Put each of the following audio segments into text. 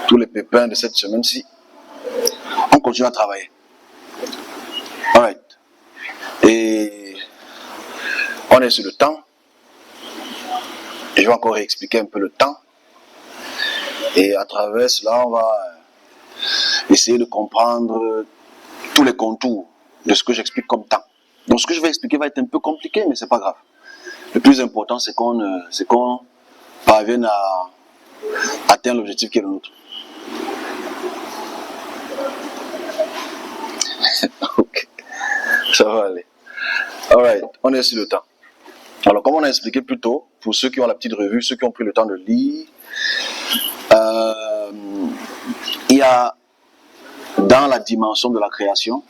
tous les pépins de cette semaine-ci. On continue à travailler. Alright. Et on est sur le temps. Et je vais encore réexpliquer un peu le temps. Et à travers cela, on va essayer de comprendre tous les contours de ce que j'explique comme temps. Donc ce que je vais expliquer va être un peu compliqué, mais c'est pas grave. Le plus important, c'est qu'on parvienne à atteindre l'objectif qui est le nôtre. Ok, ça va aller. Alright, on est sur le temps. Alors, comme on a expliqué plus tôt, pour ceux qui ont la petite revue, ceux qui ont pris le temps de lire, il y a dans la dimension de la création,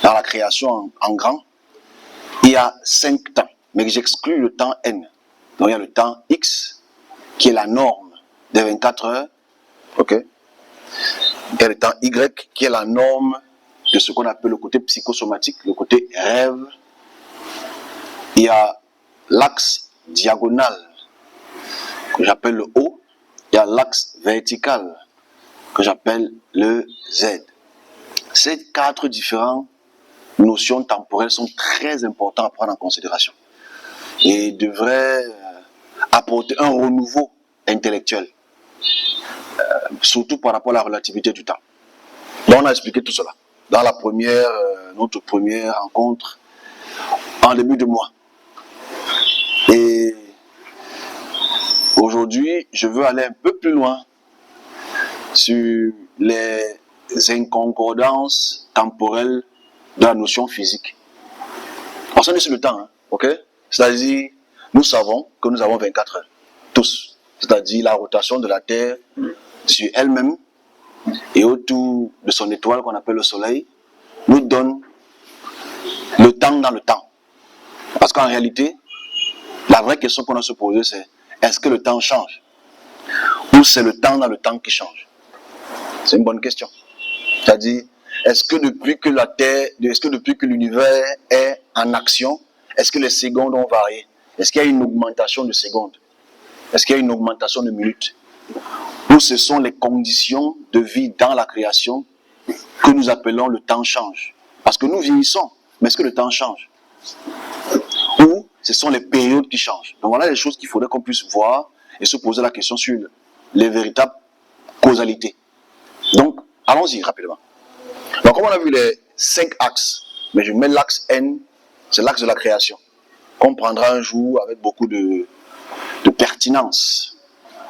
dans la création en grand, il y a 5 temps, mais j'exclus le temps N. Donc il y a le temps X, qui est la norme des 24 heures, ok? Il y a le temps Y, qui est la norme de ce qu'on appelle le côté psychosomatique, le côté rêve. Il y a l'axe diagonal, que j'appelle le O. Il y a l'axe vertical, que j'appelle le Z. Ces 4 différentes notions temporelles sont très importantes à prendre en considération et devraient apporter un renouveau intellectuel, surtout par rapport à la relativité du temps. Donc on a expliqué tout cela dans la notre première rencontre en début de mois. Et aujourd'hui, je veux aller un peu plus loin sur les inconcordances temporelles de la notion physique. Parce qu'on est sur le temps, hein, ok? C'est-à-dire, nous savons que nous avons 24 heures, tous. C'est-à-dire la rotation de la Terre sur elle-même et autour de son étoile qu'on appelle le Soleil nous donne le temps dans le temps. Parce qu'en réalité, la vraie question qu'on a à se poser, c'est est-ce que le temps change? Ou c'est le temps dans le temps qui change? C'est une bonne question. C'est-à-dire, est-ce que depuis que la Terre, est-ce que depuis que l'univers est en action, est-ce que les secondes ont varié? Est-ce qu'il y a une augmentation de secondes? Est-ce qu'il y a une augmentation de minutes? Ou ce sont les conditions de vie dans la création que nous appelons le temps change? Parce que nous vieillissons, mais est-ce que le temps change? Ou ce sont les périodes qui changent? Donc voilà les choses qu'il faudrait qu'on puisse voir et se poser la question sur les véritables causalités. Donc, allons-y rapidement. Donc, comme on a vu les 5 axes, mais je mets l'axe N, c'est l'axe de la création, qu'on prendra un jour avec beaucoup de pertinence.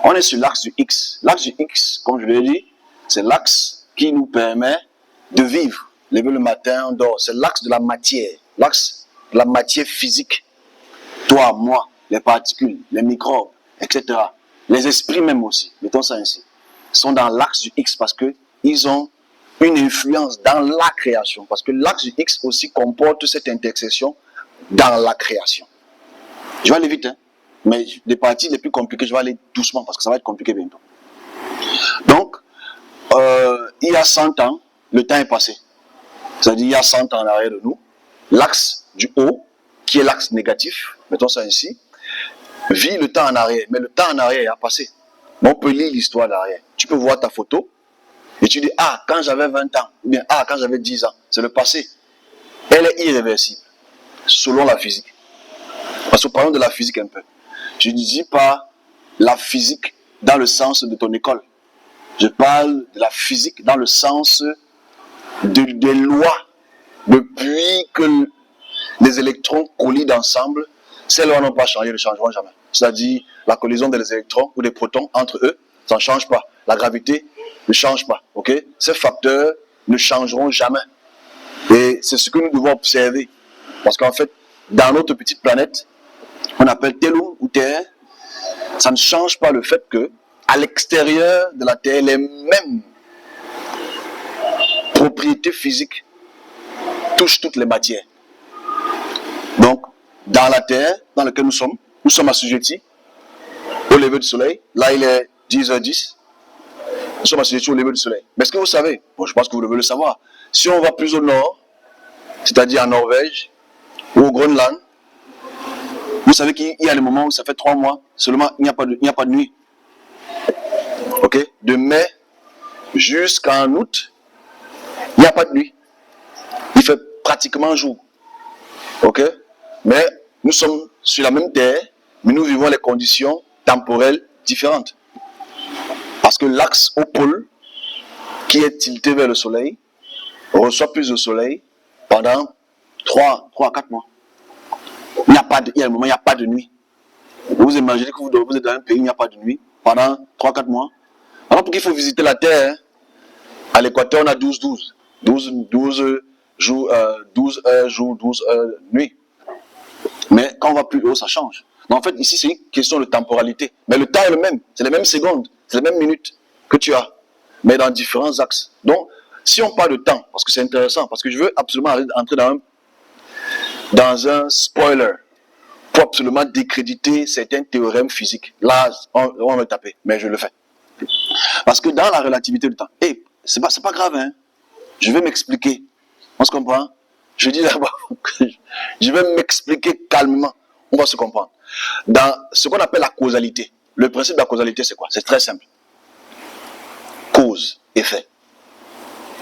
On est sur l'axe du X. L'axe du X, comme je l'ai dit, c'est l'axe qui nous permet de vivre. Lever le matin, on dort. C'est l'axe de la matière, l'axe de la matière physique. Toi, moi, les particules, les microbes, etc. Les esprits même aussi, mettons ça ainsi, sont dans l'axe du X parce qu'ils ont une influence dans la création. Parce que l'axe du X aussi comporte cette intersection dans la création. Je vais aller vite, hein? Mais les parties les plus compliquées, je vais aller doucement parce que ça va être compliqué bientôt. Donc, il y a 100 ans, le temps est passé. C'est-à-dire il y a 100 ans en arrière de nous, l'axe du haut, qui est l'axe négatif, mettons ça ainsi, vit le temps en arrière. Mais le temps en arrière a passé. Mais on peut lire l'histoire d'arrière. Tu peux voir ta photo et tu dis, ah, quand j'avais 20 ans, ou bien, ah, quand j'avais 10 ans, c'est le passé. Elle est irréversible, selon la physique. Parce que parlons de la physique un peu. Je ne dis pas la physique dans le sens de ton école. Je parle de la physique dans le sens des lois. Depuis que les électrons collident ensemble, ces lois n'ont pas changé, ne changeront jamais. C'est-à-dire la collision des électrons ou des protons entre eux, ça ne change pas. La gravité ne change pas. Okay? Ces facteurs ne changeront jamais. Et c'est ce que nous devons observer. Parce qu'en fait, dans notre petite planète, on appelle Telum ou Terre, ça ne change pas le fait que à l'extérieur de la Terre, les mêmes propriétés physiques touchent toutes les matières. Donc, dans la Terre dans laquelle nous sommes assujettis au lever du soleil. Là, il est 10h10. Nous sommes assujettis au lever du soleil. Mais est-ce que vous savez, bon, je pense que vous devez le savoir, si on va plus au nord, c'est-à-dire en Norvège ou au Groenland, vous savez qu'il y a des moments où ça fait 3 mois, seulement il n'y a pas de nuit. Ok? Ok? De mai jusqu'en août, il n'y a pas de nuit. Il fait pratiquement jour. Ok? Mais nous sommes sur la même terre, mais nous vivons les conditions temporelles différentes. Parce que l'axe au pôle, qui est tilté vers le soleil, reçoit plus de soleil pendant 3 à 4 mois. Il y a un moment, il n'y a pas de nuit. Vous imaginez que vous êtes dans un pays où il n'y a pas de nuit pendant 3 à 4 mois. Alors, pour qu'il faut visiter la Terre, hein, à l'équateur, on a 12 jours, 12 heures jour, 12 heures nuit. Mais quand on va plus haut, ça change. Donc, en fait, ici, c'est une question de temporalité. Mais le temps est le même. C'est les mêmes secondes, c'est les mêmes minutes que tu as, mais dans différents axes. Donc, si on parle de temps, parce que c'est intéressant, parce que je veux absolument entrer dans un spoiler pour absolument décréditer certains théorèmes physiques. Là, on va taper, mais je le fais. Parce que dans la relativité du temps, c'est pas grave, hein. Je vais m'expliquer. On se comprend? Je dis d'abord que je vais m'expliquer calmement. On va se comprendre. Dans ce qu'on appelle la causalité, le principe de la causalité, c'est quoi? C'est très simple. Cause, effet.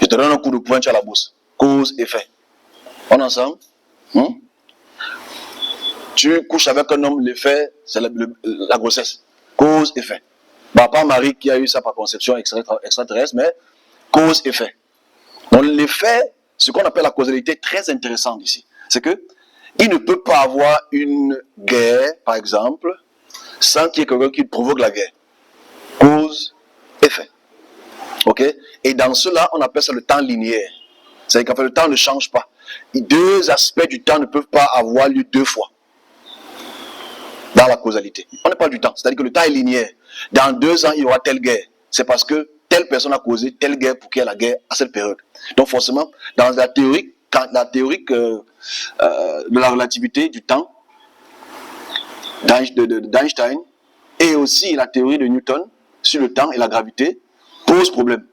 Je te donne un coup de poing à la bourse. Cause, effet. On est ensemble? Tu couches avec un homme, l'effet, c'est la grossesse. Cause, effet. Pas Marie qui a eu ça par conception extraterrestre, mais cause, effet. Donc l'effet, ce qu'on appelle la causalité, très intéressante ici, c'est que il ne peut pas avoir une guerre, par exemple, sans qu'il y ait quelqu'un qui provoque la guerre. Cause, effet. Ok? Et dans cela, on appelle ça le temps linéaire. C'est-à-dire qu'en fait, le temps ne change pas. Deux aspects du temps ne peuvent pas avoir lieu deux fois dans la causalité. On n'est pas du temps. C'est-à-dire que le temps est linéaire. Dans 2 ans, il y aura telle guerre. C'est parce que telle personne a causé telle guerre pour qu'il y ait la guerre à cette période. Donc forcément, dans la théorie de la relativité du temps d'Einstein et aussi la théorie de Newton sur le temps et la gravité pose problème.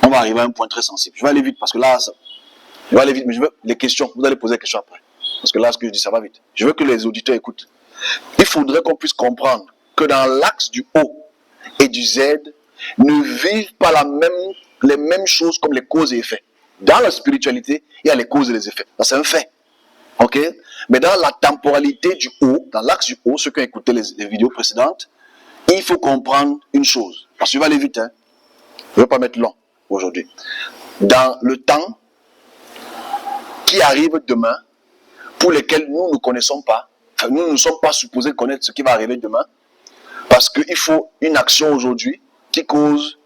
On va arriver à un point très sensible. Je vais aller vite parce que là, je vais aller vite, mais je veux les questions. Vous allez poser des questions après. Parce que là, ce que je dis, ça va vite. Je veux que les auditeurs écoutent. Il faudrait qu'on puisse comprendre que dans l'axe du O et du Z ne vivent pas les mêmes choses comme les causes et effets. Dans la spiritualité, il y a les causes et les effets. C'est un fait. Ok? Mais dans la temporalité du O, dans l'axe du O, ceux qui ont écouté les vidéos précédentes, il faut comprendre une chose. Parce que je vais aller vite, hein. Je ne vais pas mettre long aujourd'hui. Dans le temps qui arrive demain, pour lesquels nous ne connaissons pas, enfin, nous ne sommes pas supposés connaître ce qui va arriver demain, parce qu'il faut une action aujourd'hui qui cause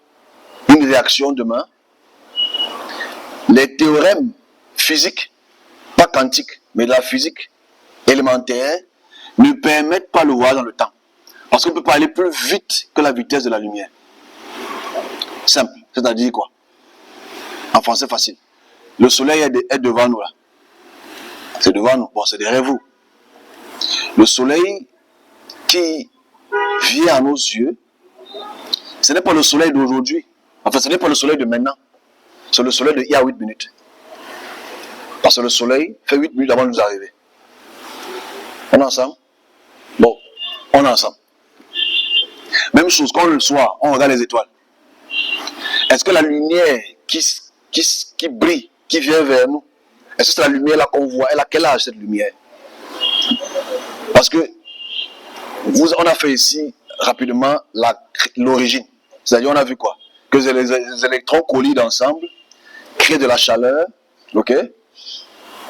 une réaction demain. Les théorèmes physiques, pas quantiques, mais de la physique élémentaire, ne permettent pas le voyage dans le temps. Parce qu'on ne peut pas aller plus vite que la vitesse de la lumière. Simple. C'est-à-dire quoi? En français facile. Le soleil est devant nous là. C'est devant nous. Bon, c'est derrière vous. Le soleil qui vient à nos yeux, ce n'est pas le soleil d'aujourd'hui. Enfin, ce n'est pas le soleil de maintenant. C'est le soleil d'il y a 8 minutes. Parce que le soleil fait 8 minutes avant de nous arriver. On est ensemble? Bon, on est ensemble. Même chose, quand le soir, on regarde les étoiles. Est-ce que la lumière qui brille, qui vient vers nous, est-ce que c'est la lumière là qu'on voit? Elle a quel âge cette lumière? Parce que on a fait ici rapidement l'origine. C'est-à-dire on a vu quoi? Que les électrons collident ensemble, créent de la chaleur, ok?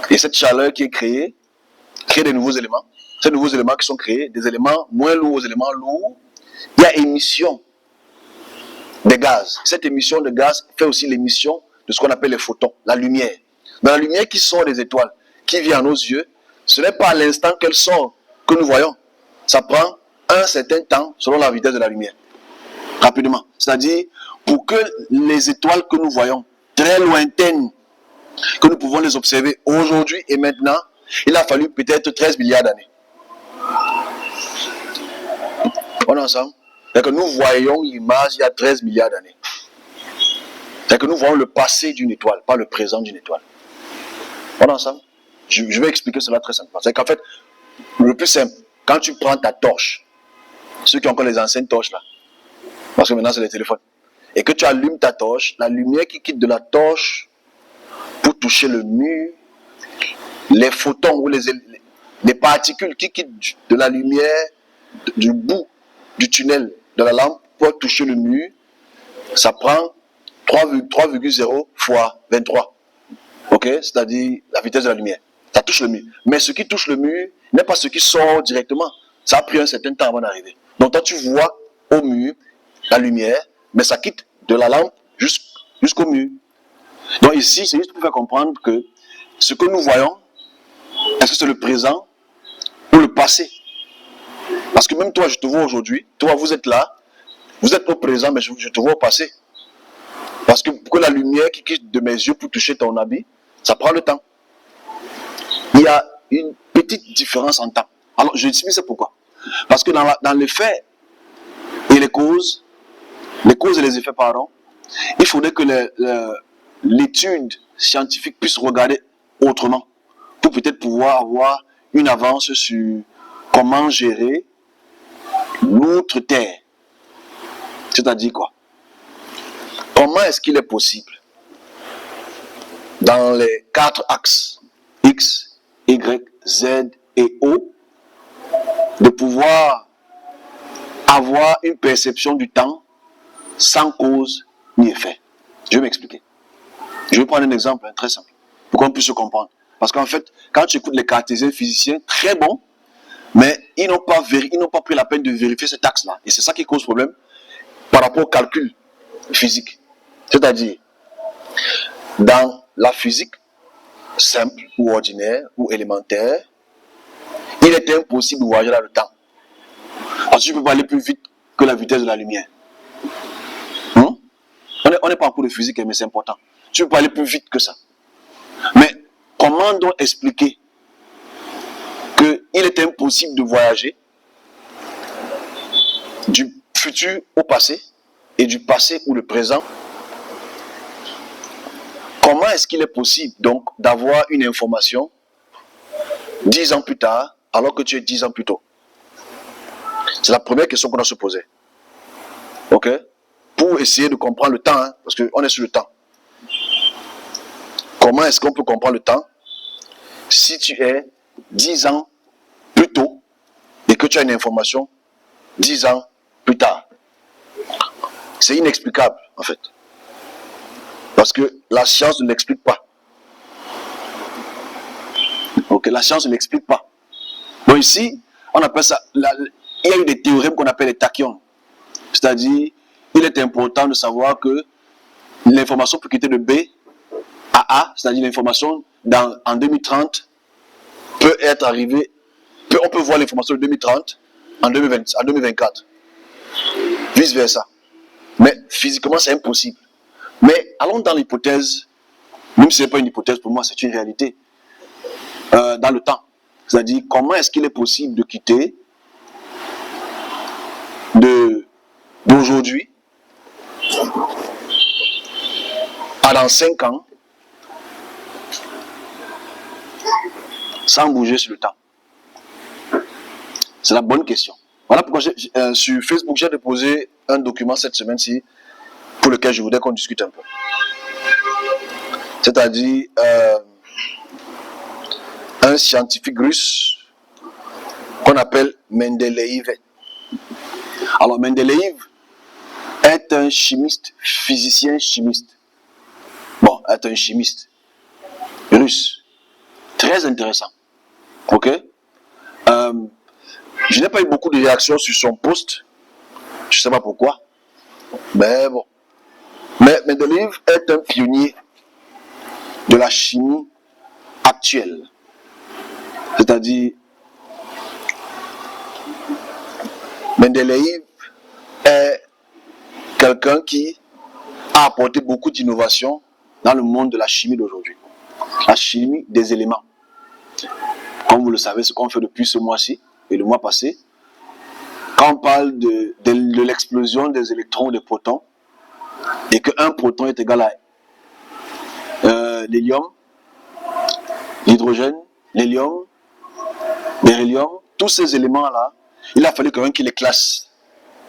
Et cette chaleur qui est créée, crée des nouveaux éléments. Ces nouveaux éléments qui sont créés, des éléments moins lourds aux éléments lourds, il y a émission des gaz. Cette émission de gaz fait aussi l'émission de ce qu'on appelle les photons, la lumière. Dans la lumière qui sort des étoiles, qui vient à nos yeux, ce n'est pas à l'instant qu'elle sort que nous voyons. Ça prend un certain temps selon la vitesse de la lumière. Rapidement. C'est-à-dire, pour que les étoiles que nous voyons, très lointaines, que nous pouvons les observer aujourd'hui et maintenant, il a fallu peut-être 13 milliards d'années. On est ensemble? C'est que nous voyons l'image il y a 13 milliards d'années. C'est que nous voyons le passé d'une étoile, pas le présent d'une étoile. On est ensemble? Je vais expliquer cela très simplement. C'est qu'en fait, le plus simple, quand tu prends ta torche, ceux qui ont encore les anciennes torches là, Parce que maintenant, c'est les téléphones. Et que tu allumes ta torche, la lumière qui quitte de la torche pour toucher le mur, les photons ou les particules qui quittent de la lumière du bout du tunnel de la lampe pour toucher le mur, ça prend 3,0 fois 23. Ok? C'est-à-dire la vitesse de la lumière. Ça touche le mur. Mais ce qui touche le mur n'est pas ce qui sort directement. Ça a pris un certain temps avant d'arriver. Donc toi, tu vois au mur la lumière, mais ça quitte de la lampe jusqu'au mur. Donc ici, c'est juste pour faire comprendre que ce que nous voyons, est-ce que c'est le présent ou le passé? Parce que même toi, je te vois aujourd'hui, toi, vous êtes là, vous êtes au présent, mais je te vois au passé. Parce que pour que la lumière qui quitte de mes yeux pour toucher ton habit, ça prend le temps. Il y a une petite différence en temps. Alors, je explique ça pourquoi. Parce que dans les faits et les causes et les effets, pardon, il faudrait que l'étude scientifique puisse regarder autrement pour peut-être pouvoir avoir une avance sur comment gérer l'autre terre. C'est-à-dire quoi? Comment est-ce qu'il est possible, dans les 4 axes X, Y, Z et O, de pouvoir avoir une perception du temps sans cause ni effet? Je vais m'expliquer. Je vais prendre un exemple très simple pour qu'on puisse se comprendre. Parce qu'en fait, quand tu écoutes les cartésiens physiciens, très bons, mais ils n'ont pas pris la peine de vérifier cet axe-là. Et c'est ça qui cause problème par rapport au calcul physique. C'est-à-dire, dans la physique simple ou ordinaire ou élémentaire, il est impossible de voyager dans le temps. Alors, tu ne peux pas aller plus vite que la vitesse de la lumière. On n'est pas en cours de physique, mais c'est important. Tu ne peux pas aller plus vite que ça. Mais comment donc expliquer qu'il est impossible de voyager du futur au passé et du passé ou le présent? Comment est-ce qu'il est possible donc d'avoir une information 10 ans plus tard alors que tu es 10 ans plus tôt? C'est la première question qu'on doit se poser. Ok? Pour essayer de comprendre le temps, hein, parce qu'on est sur le temps. Comment est-ce qu'on peut comprendre le temps si tu es 10 ans plus tôt et que tu as une information 10 ans plus tard? C'est inexplicable, en fait. Parce que la science ne l'explique pas. Ok, la science ne l'explique pas. Donc ici, on appelle ça, il y a eu des théorèmes qu'on appelle les tachyons. C'est-à-dire, il est important de savoir que l'information peut quitter de B à A, c'est-à-dire l'information en 2030 peut être arrivée, on peut voir l'information de 2030 en 2024. Vice versa. Mais physiquement, c'est impossible. Mais allons dans l'hypothèse, même si ce n'est pas une hypothèse pour moi, c'est une réalité, dans le temps. C'est-à-dire, comment est-ce qu'il est possible de quitter d'aujourd'hui à dans 5 ans sans bouger sur le temps? C'est la bonne question. Voilà pourquoi sur Facebook, j'ai déposé un document cette semaine-ci pour lequel je voudrais qu'on discute un peu. C'est-à-dire un scientifique russe qu'on appelle Mendeleïev. Alors Mendeleïev est un chimiste, physicien chimiste. Bon, est un chimiste russe. Très intéressant. Ok? Je n'ai pas eu beaucoup de réactions sur son post. Je ne sais pas pourquoi. Mais bon. Mais Mendeleïev est un pionnier de la chimie actuelle. C'est-à-dire, Mendeleïev est quelqu'un qui a apporté beaucoup d'innovation dans le monde de la chimie d'aujourd'hui. La chimie des éléments. Comme vous le savez, ce qu'on fait depuis ce mois-ci et le mois passé, quand on parle de l'explosion des électrons, des protons, et qu'un proton est égal à l'hélium, l'hydrogène, l'hélium, beryllium, tous ces éléments-là, il a fallu quelqu'un qui les classe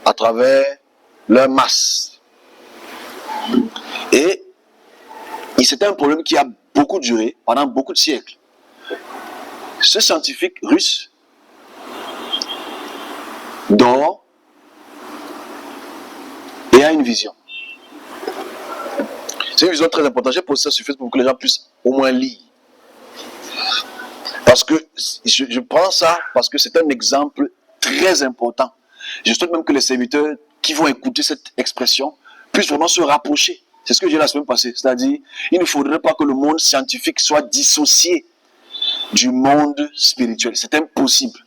à travers leur masse. Et c'était un problème qui a beaucoup duré pendant beaucoup de siècles. Ce scientifique russe dort et a une vision. C'est une vision très importante. J'ai posté ça sur Facebook pour que les gens puissent au moins lire. Parce que je prends ça parce que c'est un exemple très important. Je souhaite même que les serviteurs qui vont écouter cette expression puissent vraiment se rapprocher. C'est ce que j'ai dit la semaine passée. C'est-à-dire, il ne faudrait pas que le monde scientifique soit dissocié du monde spirituel. C'est impossible.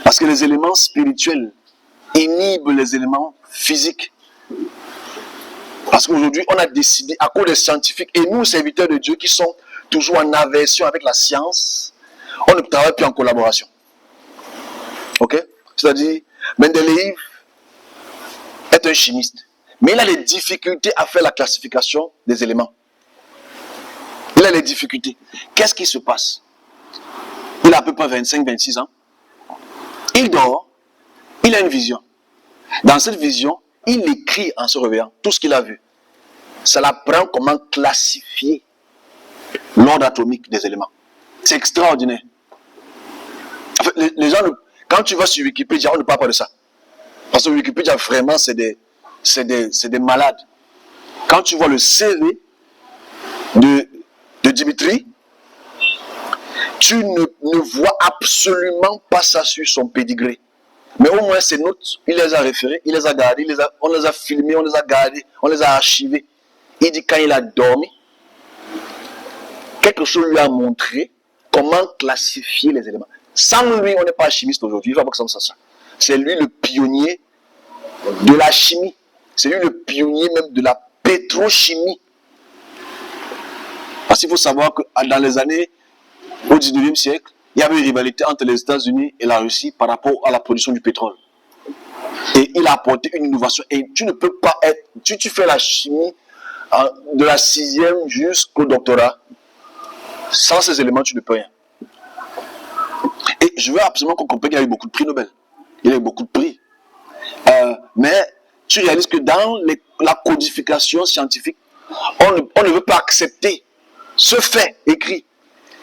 Parce que les éléments spirituels inhibent les éléments physiques. Parce qu'aujourd'hui, on a décidé, à cause des scientifiques, et nous, serviteurs de Dieu, qui sont toujours en aversion avec la science, on ne travaille plus en collaboration. Ok? C'est-à-dire, Mendeleïev est un chimiste, mais il a des difficultés à faire la classification des éléments. Il a des difficultés. Qu'est-ce qui se passe? Il a à peu près 25-26 ans. Il dort, il a une vision. Dans cette vision, il écrit en se réveillant tout ce qu'il a vu. Ça l'apprend comment classifier l'ordre atomique des éléments. C'est extraordinaire. En fait, les gens, quand tu vas sur Wikipédia, on ne parle pas de ça. Parce que Wikipédia, vraiment, c'est des malades. Quand tu vois le CV de Dimitri, tu ne vois absolument pas ça sur son pédigré. Mais au moins, ces notes, il les a référées, il les a gardées, on les a filmées, on les a gardées, on les a archivées. Il dit quand il a dormi, quelque chose lui a montré comment classifier les éléments. Sans lui, on n'est pas chimiste aujourd'hui. Il va voir que ça. C'est lui le pionnier de la chimie. C'est lui le pionnier même de la pétrochimie. Parce qu'il faut savoir que dans les années au 19e siècle, il y avait une rivalité entre les États-Unis et la Russie par rapport à la production du pétrole. Et il a apporté une innovation. Et tu ne peux pas être... Tu fais la chimie de la 6e jusqu'au doctorat. Sans ces éléments, tu ne peux rien. Et je veux absolument qu'on comprenne qu'il y a eu beaucoup de prix Nobel. Il y a eu beaucoup de prix. Mais tu réalises que dans la codification scientifique, on ne veut pas accepter ce fait écrit.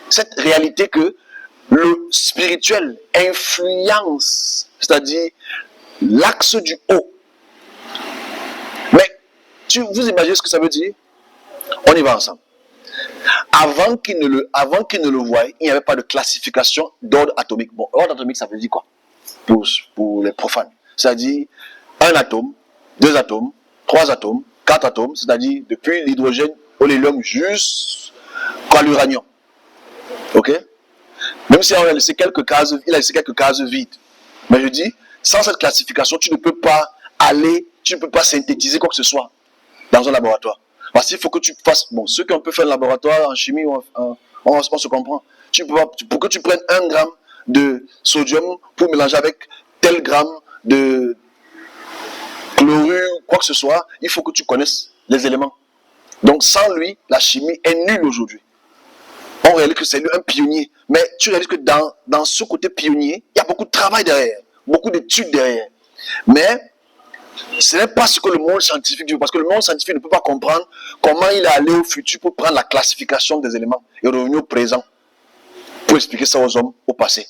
Cette réalité que le spirituel influence, c'est-à-dire l'axe du haut. Mais vous imaginez ce que ça veut dire? On y va ensemble. Avant qu'il ne le voie, il n'y avait pas de classification d'ordre atomique. Bon, ordre atomique, ça veut dire quoi? Pour les profanes. C'est-à-dire un atome, 2 atomes, 3 atomes, 4 atomes, c'est-à-dire depuis l'hydrogène au l'hélium jusqu'à l'uranium. Ok? Même si on a laissé quelques cases, il a laissé quelques cases vides. Mais je dis, sans cette classification, tu ne peux pas synthétiser quoi que ce soit dans un laboratoire. Parce qu'il faut que tu fasses, bon, ceux qui ont pu faire un laboratoire en chimie, on se comprend. Pour que tu prennes 1 gramme de sodium pour mélanger avec tel gramme de chlorure, quoi que ce soit, il faut que tu connaisses les éléments. Donc sans lui, la chimie est nulle aujourd'hui. On réalise que c'est lui un pionnier. Mais tu réalises que dans ce côté pionnier, il y a beaucoup de travail derrière, beaucoup d'études derrière. Mais ce n'est pas ce que le monde scientifique dit, parce que le monde scientifique ne peut pas comprendre comment il est allé au futur pour prendre la classification des éléments et revenir au présent pour expliquer ça aux hommes au passé.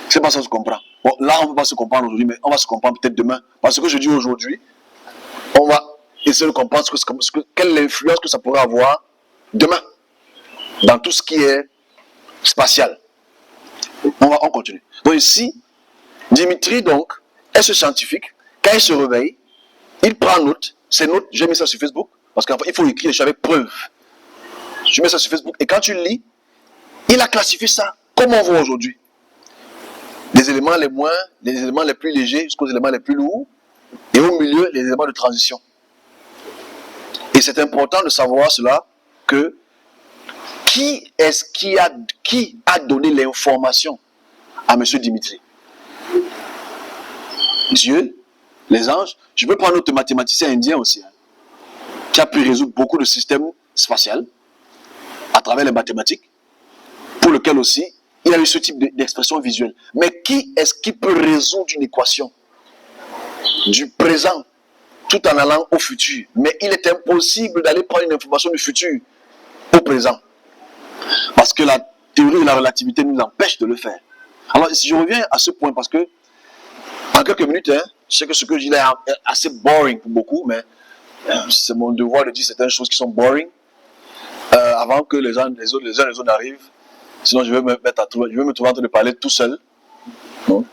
C'est pas ça que je comprends. Bon, là, on ne peut pas se comprendre aujourd'hui, mais on va se comprendre peut-être demain. Parce que je dis aujourd'hui, on va essayer de comprendre quelle influence que ça pourrait avoir demain dans tout ce qui est spatial. On continue. Donc ici, Dimitri, donc, est ce scientifique. Quand il se réveille, il prend note. Ces notes, j'ai mis ça sur Facebook, parce qu'il faut écrire les choses avec preuve. Je mets ça sur Facebook, et quand tu lis, il a classifié ça comme on voit aujourd'hui. Les éléments les éléments les plus légers jusqu'aux éléments les plus lourds, et au milieu, les éléments de transition. Et c'est important de savoir cela, que qui a donné l'information à M. Dimitri? Dieu, les anges. Je peux prendre notre mathématicien indien aussi, qui a pu résoudre beaucoup de systèmes spatials à travers les mathématiques, pour lequel aussi il a eu ce type d'expression visuelle. Mais qui est-ce qui peut résoudre une équation du présent tout en allant au futur. Mais il est impossible d'aller prendre une information du futur au présent. Parce que la théorie de la relativité nous empêche de le faire. Alors, si je reviens à ce point, parce que en quelques minutes, je sais que ce que je dis là est assez boring pour beaucoup, mais c'est mon devoir de dire certaines choses qui sont boring avant que les uns les autres arrivent. Sinon, je vais me trouver en train de parler tout seul. Bon.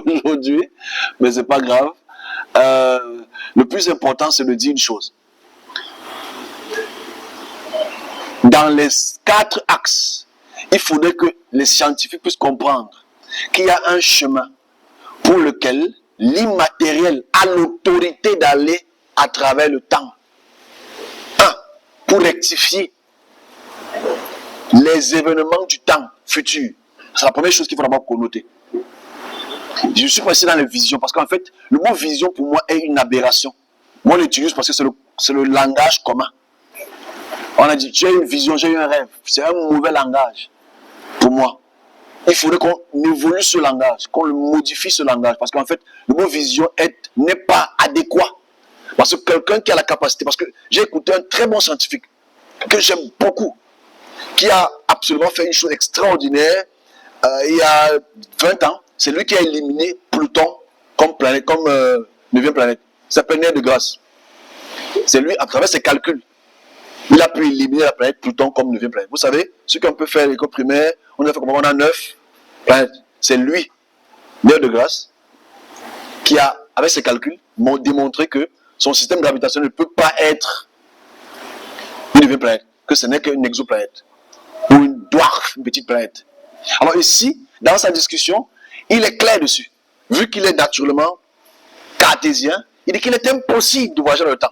Aujourd'hui, mais c'est pas grave. Le plus important, c'est de dire une chose. Dans les 4 axes, il faudrait que les scientifiques puissent comprendre qu'il y a un chemin pour lequel l'immatériel a l'autorité d'aller à travers le temps. 1. Pour rectifier les événements du temps futur. C'est la première chose qu'il faut d'abord connoter. Je suis passé dans les visions parce qu'en fait, le mot vision pour moi est une aberration. Moi, je l'utilise parce que c'est le langage commun. On a dit, j'ai une vision, j'ai eu un rêve. C'est un mauvais langage pour moi. Il faudrait qu'on évolue ce langage, qu'on le modifie ce langage. Parce qu'en fait, le mot vision n'est pas adéquat. Parce que quelqu'un qui a la capacité, parce que j'ai écouté un très bon scientifique, que j'aime beaucoup, qui a absolument fait une chose extraordinaire il y a 20 ans. C'est lui qui a éliminé Pluton comme planète, comme 9e planète. Ça s'appelle Neil deGrasse. C'est lui, à travers ses calculs, il a pu éliminer la planète Pluton comme 9e planète. Vous savez, ce qu'on peut faire à l'école primaire, on a fait comme on a 9 planètes. C'est lui, Neil deGrasse, qui a, avec ses calculs, démontré que son système gravitationnel ne peut pas être une 9e planète, que ce n'est qu'une exoplanète, ou une dwarf, une petite planète. Alors ici, dans sa discussion, il est clair dessus. Vu qu'il est naturellement cartésien, il dit qu'il est impossible de voyager dans le temps.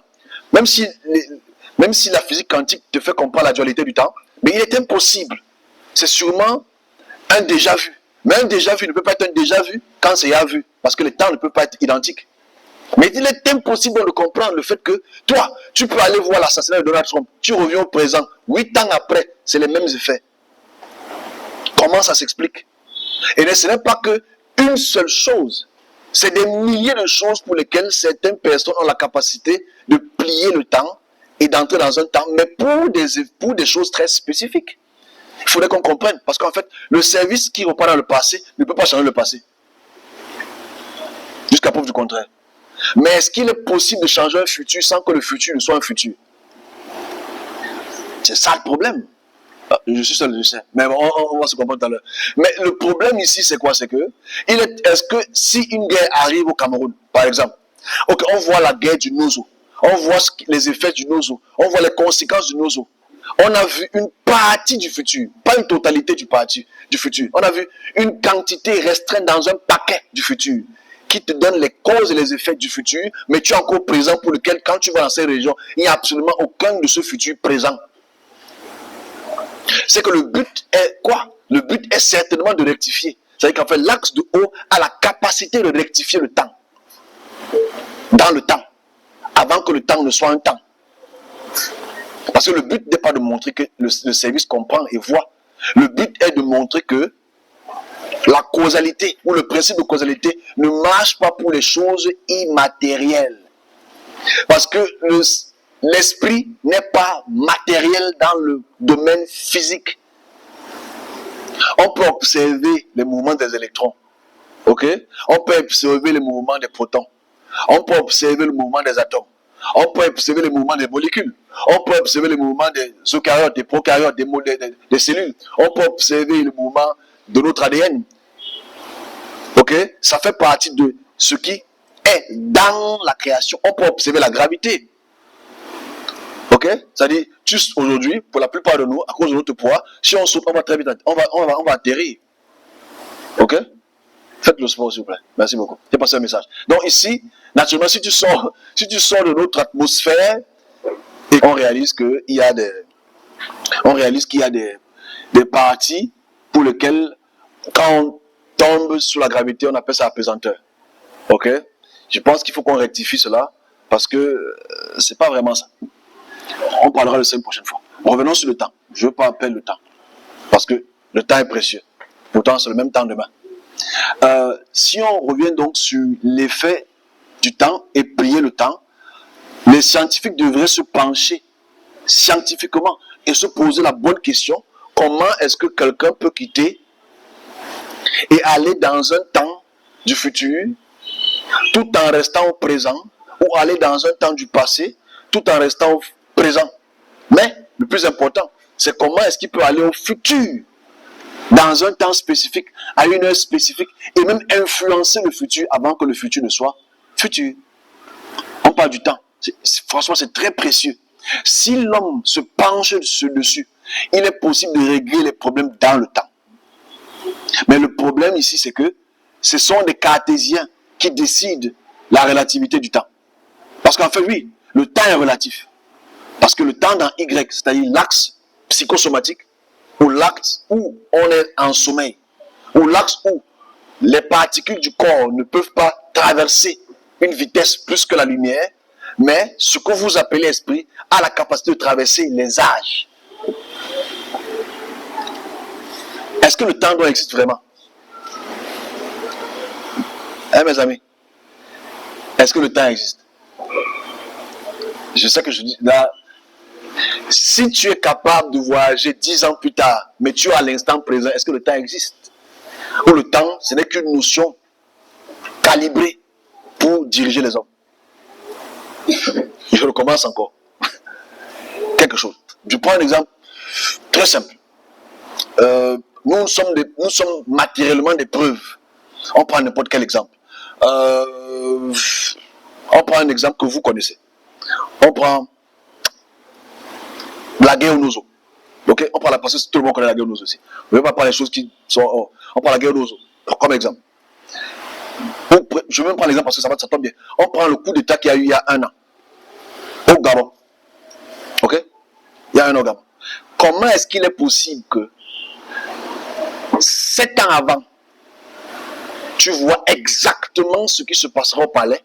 Même si la physique quantique te fait comprendre la dualité du temps, mais il est impossible. C'est sûrement un déjà-vu. Mais un déjà-vu ne peut pas être un déjà-vu quand c'est déjà vu, parce que le temps ne peut pas être identique. Mais il est impossible de comprendre le fait que toi, tu peux aller voir l'assassinat de Donald Trump, tu reviens au présent, 8 ans après, c'est les mêmes effets. Comment ça s'explique? Et ce n'est pas qu'une seule chose. C'est des milliers de choses pour lesquelles certaines personnes ont la capacité de plier le temps et d'entrer dans un temps, mais pour des choses très spécifiques. Il faudrait qu'on comprenne, parce qu'en fait, le service qui repart dans le passé ne peut pas changer le passé. Jusqu'à preuve du contraire. Mais est-ce qu'il est possible de changer un futur sans que le futur ne soit un futur? C'est ça le problème. Je suis seul, je sais. Mais on va se comprendre tout à l'heure. Mais le problème ici, c'est quoi? C'est que, est-ce que si une guerre arrive au Cameroun, par exemple, okay, on voit la guerre du Nozo, on voit les effets du Nozo, on voit les conséquences du Nozo. On a vu une partie du futur, pas une totalité du futur. On a vu une quantité restreinte dans un paquet du futur qui te donne les causes et les effets du futur, mais tu es encore présent pour lequel, quand tu vas dans ces régions, il n'y a absolument aucun de ce futur présent. C'est que le but est quoi? Le but est certainement de rectifier. C'est-à-dire qu'en fait, l'axe de haut a la capacité de rectifier le temps. Dans le temps. Avant que le temps ne soit un temps. Parce que le but n'est pas de montrer que le service comprend et voit. Le but est de montrer que la causalité ou le principe de causalité ne marche pas pour les choses immatérielles. Parce que l'esprit n'est pas matériel dans le domaine physique. On peut observer les mouvements des électrons. Ok? On peut observer les mouvements des protons. On peut observer le mouvement des atomes. On peut observer les mouvements des molécules. On peut observer les mouvements des eucaryotes, des prokaryotes, des cellules. On peut observer le mouvement de notre ADN. Ok? Ça fait partie de ce qui est dans la création. On peut observer la gravité. Ok? C'est-à-dire, aujourd'hui, pour la plupart de nous, à cause de notre poids, si on saute, on va très vite, on va atterrir. Ok? Faites le sport, s'il vous plaît. Merci beaucoup. J'ai passé un message. Donc ici, naturellement, si tu sors de notre atmosphère, et on réalise qu'il y a des parties pour lesquelles, quand on tombe sous la gravité, on appelle ça apesanteur. Ok? Je pense qu'il faut qu'on rectifie cela, parce que c'est pas vraiment ça. On parlera de ça une prochaine fois. Revenons sur le temps. Je ne veux pas appeler le temps. Parce que le temps est précieux. Pourtant, c'est le même temps demain. Si on revient donc sur l'effet du temps et payer le temps, les scientifiques devraient se pencher scientifiquement et se poser la bonne question, comment est-ce que quelqu'un peut quitter et aller dans un temps du futur tout en restant au présent, ou aller dans un temps du passé tout en restant au présent. Mais le plus important, c'est comment est-ce qu'il peut aller au futur dans un temps spécifique, à une heure spécifique, et même influencer le futur avant que le futur ne soit futur. On parle du temps. Franchement, c'est très précieux. Si l'homme se penche dessus, il est possible de régler les problèmes dans le temps. Mais le problème ici, c'est que ce sont des cartésiens qui décident la relativité du temps. Parce qu'en fait, oui, le temps est relatif. Parce que le temps dans Y, c'est-à-dire l'axe psychosomatique, ou l'axe où on est en sommeil, ou l'axe où les particules du corps ne peuvent pas traverser une vitesse plus que la lumière, mais ce que vous appelez esprit a la capacité de traverser les âges. Est-ce que le temps doit exister vraiment? Hein, mes amis? Est-ce que le temps existe? Je sais que je dis là, si tu es capable de voyager 10 ans plus tard, mais tu es à l'instant présent, est-ce que le temps existe? Ou le temps, ce n'est qu'une notion calibrée pour diriger les hommes? Je recommence encore. Quelque chose. Je prends un exemple très simple. Nous sommes matériellement des preuves. On prend n'importe quel exemple. On prend un exemple que vous connaissez. On prend la guerre aux Nozo. Okay? On prend la parce que tout le monde connaît la guerre aux Nozo aussi. On ne veut pas parler des choses qui sont. On prend la guerre aux Nozo comme exemple. Je vais même prendre l'exemple parce que ça tombe bien. On prend le coup d'État qu'il y a eu il y a 1 an au Gabon. Ok? Il y a 1 an au Gabon. Comment est-ce qu'il est possible que 7 ans avant, tu vois exactement ce qui se passera au palais,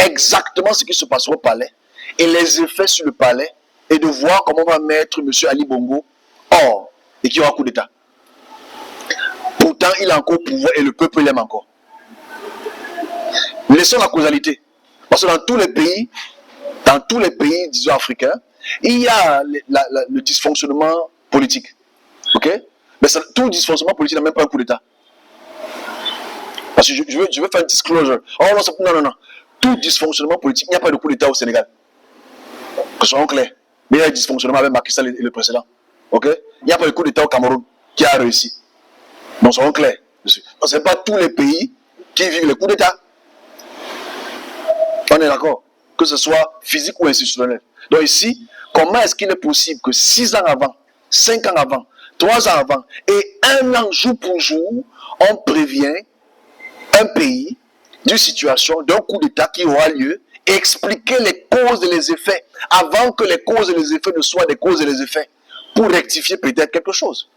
exactement ce qui se passera au palais, et les effets sur le palais, et de voir comment on va mettre M. Ali Bongo hors, et qu'il y aura un coup d'État. Pourtant, il a encore au pouvoir et le peuple l'aime encore. Laissons la causalité. Parce que dans tous les pays, disons, africains, il y a le dysfonctionnement politique. Ok? Mais tout dysfonctionnement politique n'a même pas un coup d'État. Parce que je veux faire un disclosure. Oh non, non. Tout dysfonctionnement politique, il n'y a pas de coup d'État au Sénégal. Que ce soit clair. Mais il y a un dysfonctionnement avec Macky Sall et le précédent. Ok? Il n'y a pas de coup d'État au Cameroun qui a réussi. Donc, soyons clairs. Ce n'est pas tous les pays qui vivent le coup d'État. On est d'accord? Que ce soit physique ou institutionnel. Donc ici, comment est-ce qu'il est possible que 6 ans avant, 5 ans avant, 3 ans avant, et 1 an jour pour jour, on prévient un pays d'une situation, d'un coup d'État qui aura lieu, et expliquer les causes et les effets, avant que les causes et les effets ne soient des causes et les effets, pour rectifier peut-être quelque chose.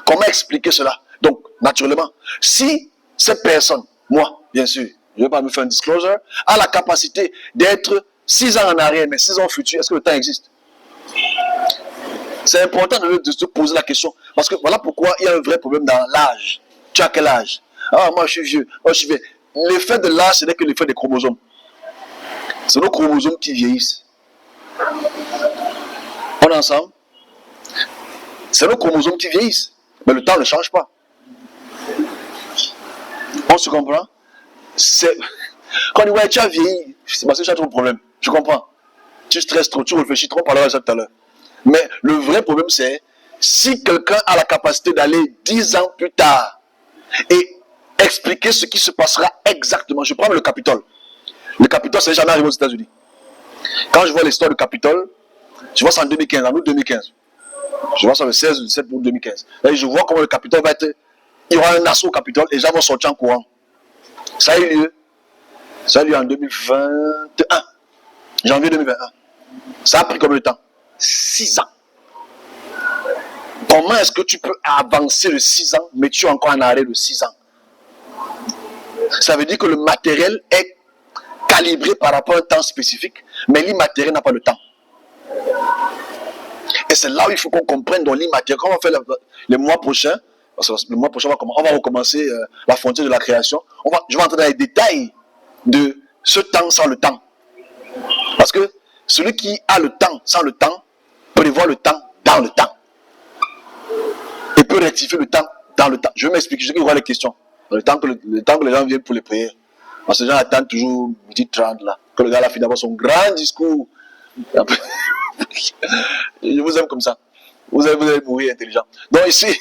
Comment expliquer cela? Donc, naturellement, si cette personne, moi, bien sûr, je ne vais pas me faire un disclosure, a la capacité d'être 6 ans en arrière, mais 6 ans au futur, est-ce que le temps existe? C'est important de se poser la question. Parce que voilà pourquoi il y a un vrai problème dans l'âge. Tu as quel âge? Ah, moi je suis vieux. Moi je suis vieux. L'effet de l'âge, ce n'est que l'effet des chromosomes. C'est nos chromosomes qui vieillissent. On est ensemble? C'est nos chromosomes qui vieillissent. Mais le temps ne change pas. On se comprend? Quand on dit ouais, tu as vieilli, c'est parce que tu as trop de problèmes. Je comprends. Tu stresses trop, tu réfléchis trop, on parlera de ça tout à l'heure. Mais le vrai problème, c'est si quelqu'un a la capacité d'aller 10 ans plus tard et expliquer ce qui se passera exactement. Je prends le Capitole. Le Capitole, c'est jamais arrivé aux États-Unis. Quand je vois l'histoire du Capitole, je vois ça en 2015, en août 2015. Je vois ça le 16 ou le 17 août 2015. Et je vois comment le Capitole va être. Il y aura un assaut au Capitole et les gens vont sortir en courant. Ça a eu lieu. Ça a eu lieu en 2021. Janvier 2021. Ça a pris combien de temps? 6 ans. Comment est-ce que tu peux avancer de 6 ans, mais tu es encore en arrêt de 6 ans? Ça veut dire que le matériel est calibré par rapport à un temps spécifique, mais l'immatériel n'a pas le temps. Et c'est là où il faut qu'on comprenne dans l'immatériel. Quand on va faire le mois prochain, parce que le mois prochain, on va recommencer la frontière de la création. Je vais entrer dans les détails de ce temps sans le temps. Parce que celui qui a le temps sans le temps prévoit le temps dans le temps. Et peut rectifier le temps dans le temps. Je vais m'expliquer, je vais voir les questions. Le temps que les gens viennent pour les prières. Parce que les gens attendent toujours midi 30 là. Que le gars a fini d'avoir son grand discours. Je vous aime comme ça. Vous allez mourir intelligent. Donc ici,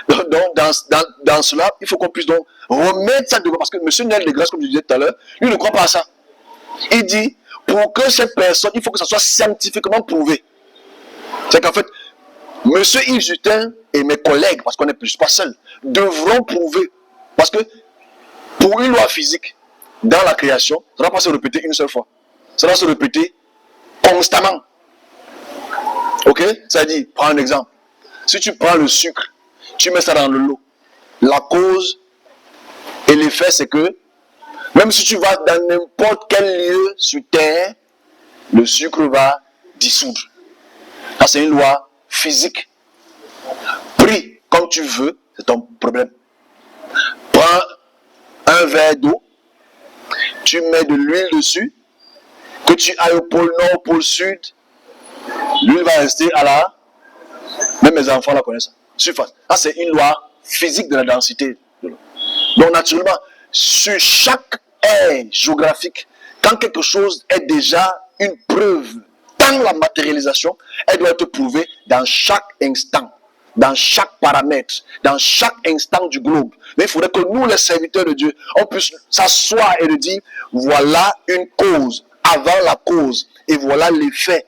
dans cela, il faut qu'on puisse donc remettre ça devant. Parce que M. Nel de Grâce, comme je disais tout à l'heure, lui ne croit pas à ça. Il dit, pour que cette personne, il faut que ça soit scientifiquement prouvé. C'est qu'en fait, M. Yves Justin et mes collègues, parce qu'on n'est plus pas seuls, devront prouver. Parce que pour une loi physique, dans la création, ça ne va pas se répéter une seule fois. Ça va se répéter constamment. Ok? C'est-à-dire, prends un exemple. Si tu prends le sucre, tu mets ça dans le lot. La cause et l'effet, c'est que même si tu vas dans n'importe quel lieu sur Terre, le sucre va dissoudre. Ça, c'est une loi physique. Pris comme tu veux, c'est ton problème. Prends un verre d'eau, tu mets de l'huile dessus, que tu ailles au pôle nord, au pôle sud, l'huile va rester à la... Même mes enfants la connaissent. Surface. Ça, c'est une loi physique de la densité. Donc, naturellement, sur chaque aire géographique, quand quelque chose est déjà une preuve dans la matérialisation, elle doit être prouvée dans chaque instant, dans chaque paramètre, dans chaque instant du globe. Mais il faudrait que nous, les serviteurs de Dieu, on puisse s'asseoir et dire, voilà une cause, avant la cause, et voilà l'effet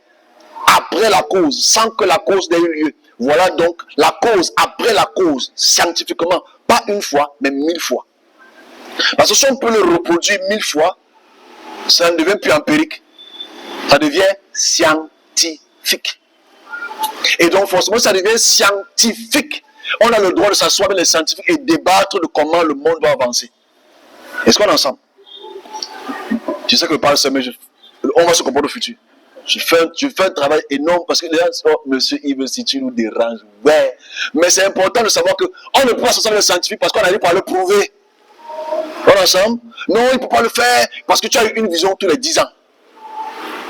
après la cause, sans que la cause n'ait eu lieu. Voilà donc la cause après la cause, scientifiquement, pas une fois, mais 1000 fois. Parce que si on peut le reproduire 1000 fois, ça ne devient plus empirique, ça devient scientifique. Et donc forcément, ça devient scientifique. On a le droit de s'asseoir avec les scientifiques et débattre de comment le monde doit avancer. Est-ce qu'on est ensemble? Tu sais que par le sommet, on va se comprendre au futur. Je fais un travail énorme parce que les gens disent, oh, monsieur Yves, si tu nous déranges, ouais. Mais c'est important de savoir qu'on ne peut pas s'asseoir avec les scientifiques parce qu'on a dit pour le prouver. On est ensemble? Non, il ne peut pas le faire parce que tu as eu une vision tous les 10 ans.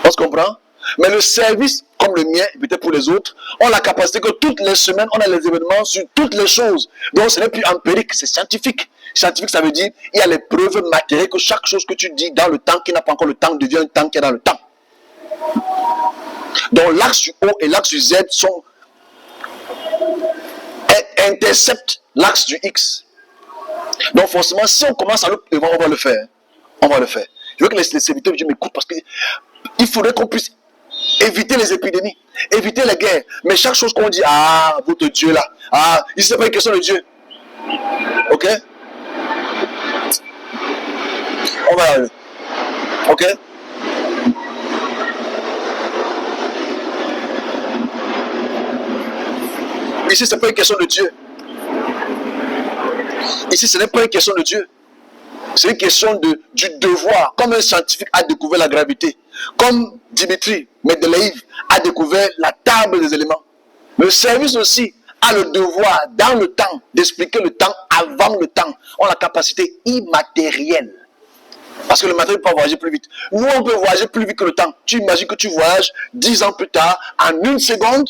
On se comprend? Mais le service, comme le mien, et peut-être pour les autres, ont la capacité que toutes les semaines, on a les événements sur toutes les choses. Donc ce n'est plus empirique, c'est scientifique. Scientifique, ça veut dire, il y a les preuves matérielles que chaque chose que tu dis dans le temps qui n'a pas encore le temps devient un temps qui est dans le temps. Donc l'axe du O et l'axe du Z interceptent l'axe du X. Donc forcément, si on commence à on va le faire. On va le faire. Je veux que les serviteurs de Dieu m'écoutent parce qu'il faudrait qu'on puisse éviter les épidémies, éviter les guerres. Mais chaque chose qu'on dit, ah, votre Dieu là, ah, il c'est pas une question de Dieu. Ok? On va aller. Ok? Ici, ce n'est pas une question de Dieu. Ici, ce n'est pas une question de Dieu. C'est une question du devoir. Comme un scientifique a découvert la gravité, comme Dimitri Mendeleïev a découvert la table des éléments. Le service aussi a le devoir, dans le temps, d'expliquer le temps avant le temps. On a la capacité immatérielle. Parce que le matériel peut voyager plus vite. Nous, on peut voyager plus vite que le temps. Tu imagines que tu voyages 10 ans plus tard, en une seconde.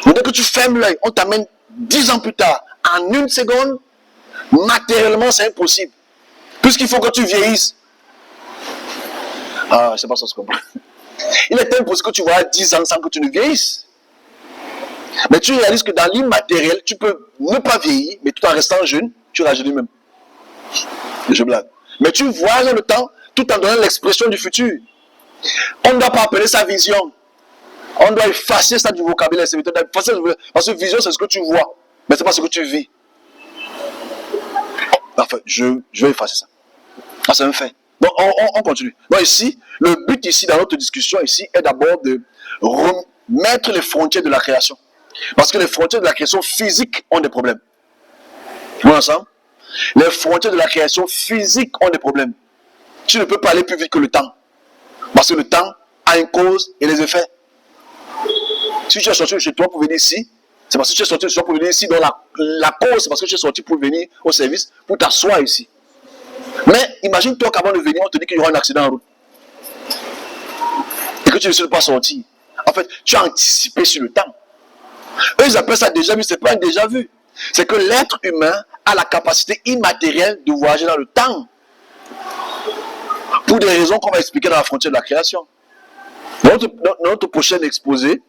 Dès que tu fermes l'œil, on t'amène 10 ans plus tard, en une seconde. Matériellement, c'est impossible. Puisqu'il faut que tu vieillisses. Ah, je ne sais pas si on se comprend. Il est impossible que tu voyages 10 ans sans que tu ne vieillisses. Mais tu réalises que dans l'immatériel, tu peux ne pas vieillir, mais tout en restant jeune, tu rajeunis même. Je blague. Mais tu voyages dans le temps, tout en donnant l'expression du futur. On ne doit pas appeler ça vision. On doit effacer ça du vocabulaire. Parce que vision, c'est ce que tu vois. Mais ce n'est pas ce que tu vis. Enfin, je vais effacer ça. Ah, c'est un fait. Donc, on continue. Donc ici, le but ici, dans notre discussion ici, est d'abord de remettre les frontières de la création. Parce que les frontières de la création physique ont des problèmes. Vous ensemble? Les frontières de la création physique ont des problèmes. Tu ne peux pas aller plus vite que le temps. Parce que le temps a une cause et des effets. Si tu es sorti de chez toi pour venir ici, c'est parce que tu es sorti de chez toi pour venir ici. Donc la cause, c'est parce que tu es sorti pour venir au service, pour t'asseoir ici. Mais imagine-toi qu'avant de venir, on te dit qu'il y aura un accident en route. Et que tu ne sais pas sortir. En fait, tu as anticipé sur le temps. Eux, ils appellent ça déjà vu, ce n'est pas un déjà vu. C'est que l'être humain a la capacité immatérielle de voyager dans le temps. Pour des raisons qu'on va expliquer dans la frontière de la création. Dans notre prochain exposé,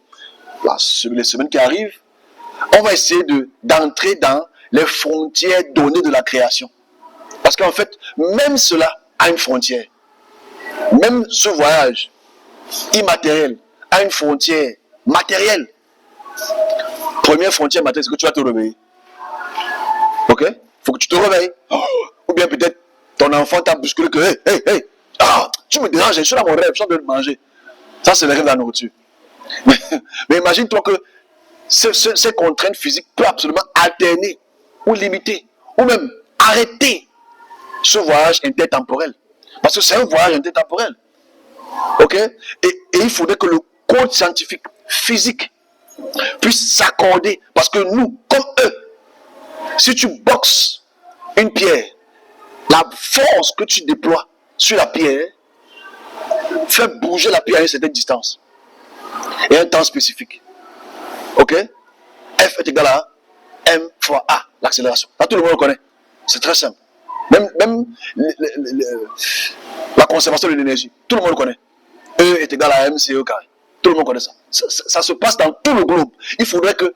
les semaines qui arrivent, on va essayer d'entrer dans les frontières données de la création. Parce qu'en fait, même cela a une frontière. Même ce voyage immatériel a une frontière matérielle. Première frontière matérielle, c'est que tu vas te réveiller. Ok? Il faut que tu te réveilles. Ou bien peut-être ton enfant t'a bousculé que hey, tu me déranges, je suis dans mon rêve, je suis en train de manger. Ça, c'est le rêve de la nourriture. Mais imagine-toi que ces contraintes physiques peuvent absolument alterner ou limiter ou même arrêter ce voyage intertemporel. Parce que c'est un voyage intertemporel. Ok? Et il faudrait que le code scientifique, physique, puisse s'accorder. Parce que nous, comme eux, si tu boxes une pierre, la force que tu déploies sur la pierre fait bouger la pierre à une certaine distance et un temps spécifique. Ok? F est égal à M fois A, l'accélération. Là, tout le monde le connaît. C'est très simple. Même la conservation de l'énergie, tout le monde le connaît. E est égal à MCE carré. Tout le monde connaît ça. Ça se passe dans tout le globe. Il faudrait que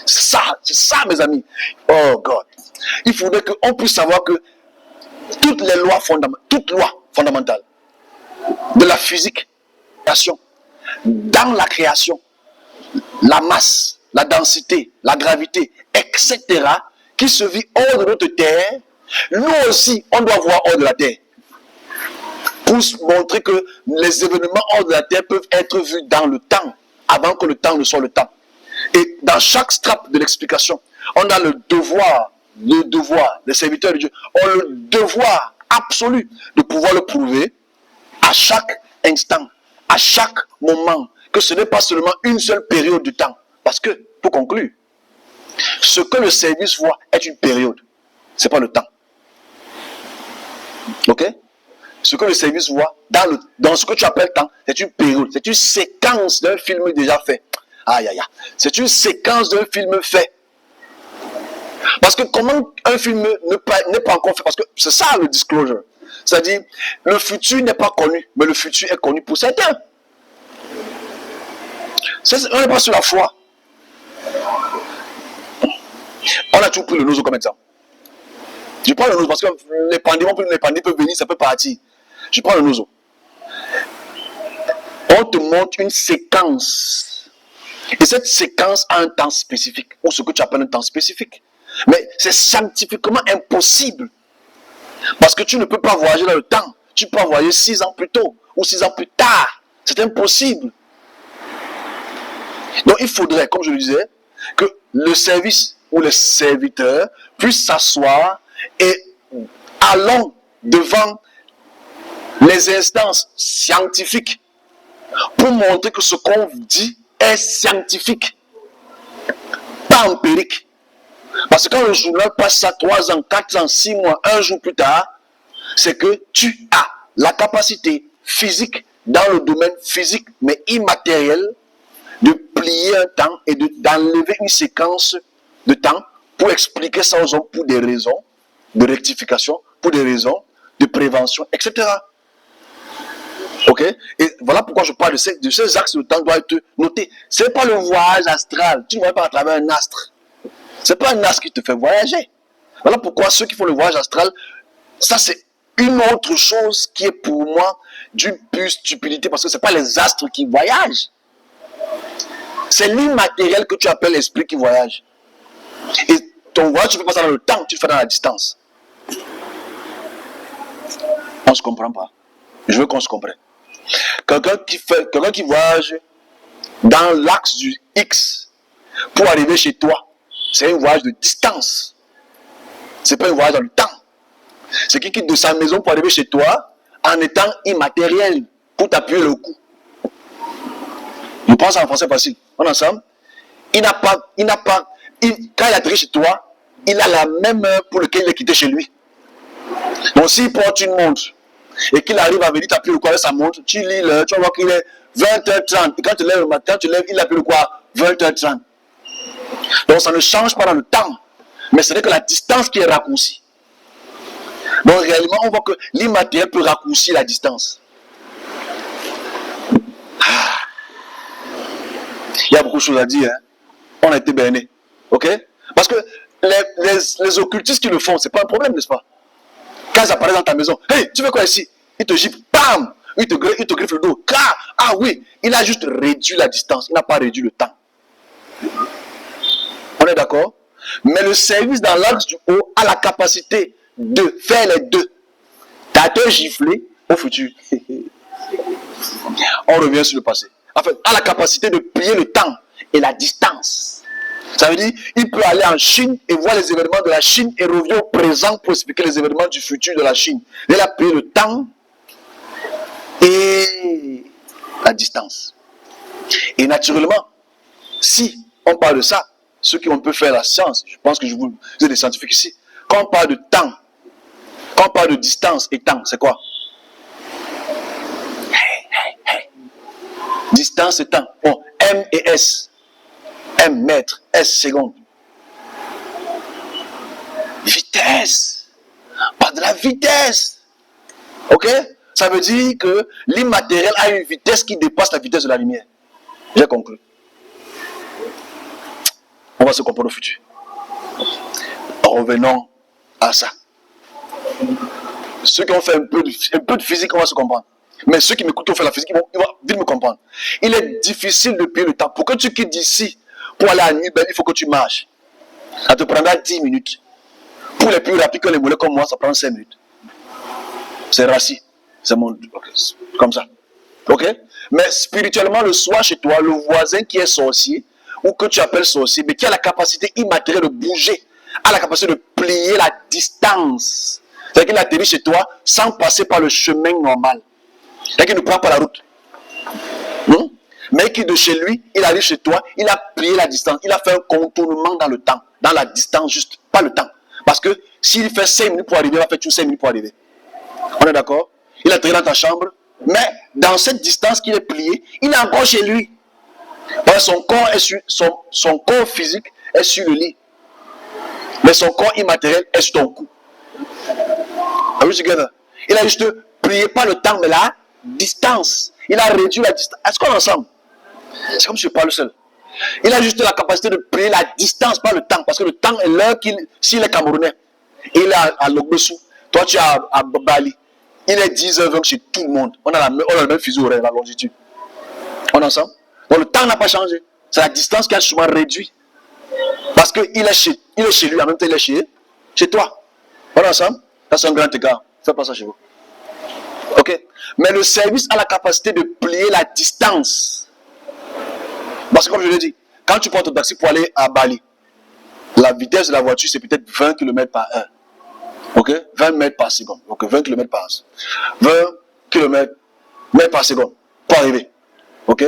c'est ça, mes amis. Oh God. Il faudrait qu'on puisse savoir que toutes les lois fondamentales de la physique, dans la création, la masse, la densité, la gravité, etc., qui se vit hors de notre terre, nous aussi, on doit voir hors de la terre. Pour montrer que les événements hors de la terre peuvent être vus dans le temps, avant que le temps ne soit le temps. Et dans chaque strate de l'explication, on a le devoir, les serviteurs de Dieu ont le devoir absolu de pouvoir le prouver à chaque instant, à chaque moment, que ce n'est pas seulement une seule période de temps. Parce que, pour conclure, ce que le service voit est une période, ce n'est pas le temps. Ok? Ce que le service voit dans ce que tu appelles temps, c'est une période, c'est une séquence d'un film déjà fait. Aïe, aïe, aïe. C'est une séquence d'un film fait. Parce que comment un film n'est pas encore fait? Parce que c'est ça le disclosure. C'est-à-dire, le futur n'est pas connu, mais le futur est connu pour certains. On n'est pas sur la foi. On a toujours pris le nozo comme exemple. Je prends le nozo parce que les pandémies peuvent venir, ça peut partir. Je prends le nozo. On te montre une séquence. Et cette séquence a un temps spécifique, ou ce que tu appelles un temps spécifique. Mais c'est scientifiquement impossible. Parce que tu ne peux pas voyager dans le temps. Tu peux voyager 6 ans plus tôt, ou 6 ans plus tard. C'est impossible. Donc il faudrait, comme je le disais, que le service ou les serviteurs puissent s'asseoir et allons devant les instances scientifiques pour montrer que ce qu'on dit est scientifique, pas empirique. Parce que quand le journal passe à 3 ans, 4 ans, 6 mois, 1 jour plus tard, c'est que tu as la capacité physique dans le domaine physique mais immatériel de plier un temps et d'enlever une séquence de temps pour expliquer ça aux hommes pour des raisons de rectification, pour des raisons de prévention, etc. Ok? Et voilà pourquoi je parle de ces axes de temps doivent être notés. Ce n'est pas le voyage astral. Tu ne voyages pas à travers un astre. Ce n'est pas un astre qui te fait voyager. Voilà pourquoi ceux qui font le voyage astral, ça c'est une autre chose qui est pour moi d'une pure stupidité parce que ce n'est pas les astres qui voyagent. C'est l'immatériel que tu appelles l'esprit qui voyage. Et ton voyage, tu ne fais pas ça dans le temps, tu le fais dans la distance. On ne se comprend pas. Je veux qu'on se comprenne. Quelqu'un qui voyage dans l'axe du X pour arriver chez toi, c'est un voyage de distance. Ce n'est pas un voyage dans le temps. C'est qui quitte de sa maison pour arriver chez toi en étant immatériel pour t'appuyer le cou. Je pense en français facile. On est ensemble. Quand il atterrit chez toi, il a la même heure pour laquelle il est quitté chez lui. Donc s'il porte une montre et qu'il arrive à venir taper le quoi avec sa montre, tu lis l'heure, tu vas voir qu'il est 20h30. Et quand tu lèves le matin, tu lèves, il appelle quoi 20h30. Donc ça ne change pas dans le temps, mais c'est que la distance qui est raccourcie. Donc réellement, on voit que l'immatériel peut raccourcir la distance. Il y a beaucoup de choses à dire. Hein? On a été bernés. Ok? Parce que les occultistes qui le font, c'est pas un problème, n'est-ce pas? Quand ça apparaît dans ta maison, hey, tu fais quoi ici? Il te gifle, bam! Il te griffe le dos. Ah oui, il a juste réduit la distance, il n'a pas réduit le temps. On est d'accord? Mais le service dans l'axe du haut a la capacité de faire les deux. T'as te giflé au futur. On revient sur le passé. En fait, a la capacité de plier le temps et la distance. Ça veut dire, il peut aller en Chine et voir les événements de la Chine et revient au présent pour expliquer les événements du futur de la Chine. Il a plié le temps et la distance. Et naturellement, si on parle de ça, ceux qui ont pu faire la science, je pense que vous êtes des scientifiques ici, quand on parle de temps, quand on parle de distance et temps, c'est quoi? Distance et temps. Bon, M et S. M mètres, S secondes. Vitesse. Pas de la vitesse. Ok? Ça veut dire que l'immatériel a une vitesse qui dépasse la vitesse de la lumière. J'ai conclu. On va se comprendre au futur. Revenons à ça. Ceux qui ont fait un peu de physique, on va se comprendre. Mais ceux qui m'écoutent ont fait la physique, ils vont vite me comprendre. Il est difficile de payer le temps. Pour que tu quittes d'ici, pour aller à Nubel, il faut que tu marches. Ça te prendra 10 minutes. Pour les plus rapides que les moulins comme moi, ça prend 5 minutes. C'est rassis. C'est mon... comme ça. Ok? Mais spirituellement, le soir chez toi, le voisin qui est sorcier, ou que tu appelles sorcier, mais qui a la capacité immatérielle de bouger, a la capacité de plier la distance. C'est-à-dire qu'il atterrit chez toi sans passer par le chemin normal. C'est-à-dire qu'il ne prend pas la route. Mais qui de chez lui, il arrive chez toi, il a plié la distance, il a fait un contournement dans le temps, dans la distance juste, pas le temps. Parce que s'il fait 5 minutes pour arriver, il va faire tout 5 minutes pour arriver. On est d'accord? Il a atterri dans ta chambre, mais dans cette distance qu'il est plié, il est encore chez lui. Parce que son corps, son corps physique est sur le lit. Mais son corps immatériel est sur ton cou. Are we together? Il a juste plié pas le temps, mais la distance. Il a réduit la distance. Est-ce qu'on est ensemble? C'est comme si je parle seul. Il a juste la capacité de plier la distance, pas le temps. Parce que le temps est l'heure s'il est camerounais. Et il est à Logbesu. Toi, tu es à Bali. Il est 10h20 chez tout le monde. On a le même fuseau horaire, la longitude. On est ensemble? Donc le temps n'a pas changé. C'est la distance qui a souvent réduit. Parce qu'il est chez lui, en même temps il est chez toi. On est ensemble? Ça c'est un grand écart. Faites pas ça chez vous. Ok? Mais le service a la capacité de plier la distance. Parce que comme je l'ai dit, quand tu prends ton taxi pour aller à Bali, la vitesse de la voiture c'est peut-être 20 km par heure. Ok? 20 mètres par seconde. Ok? 20 km par heure. 20 km par seconde. Pour arriver. Ok?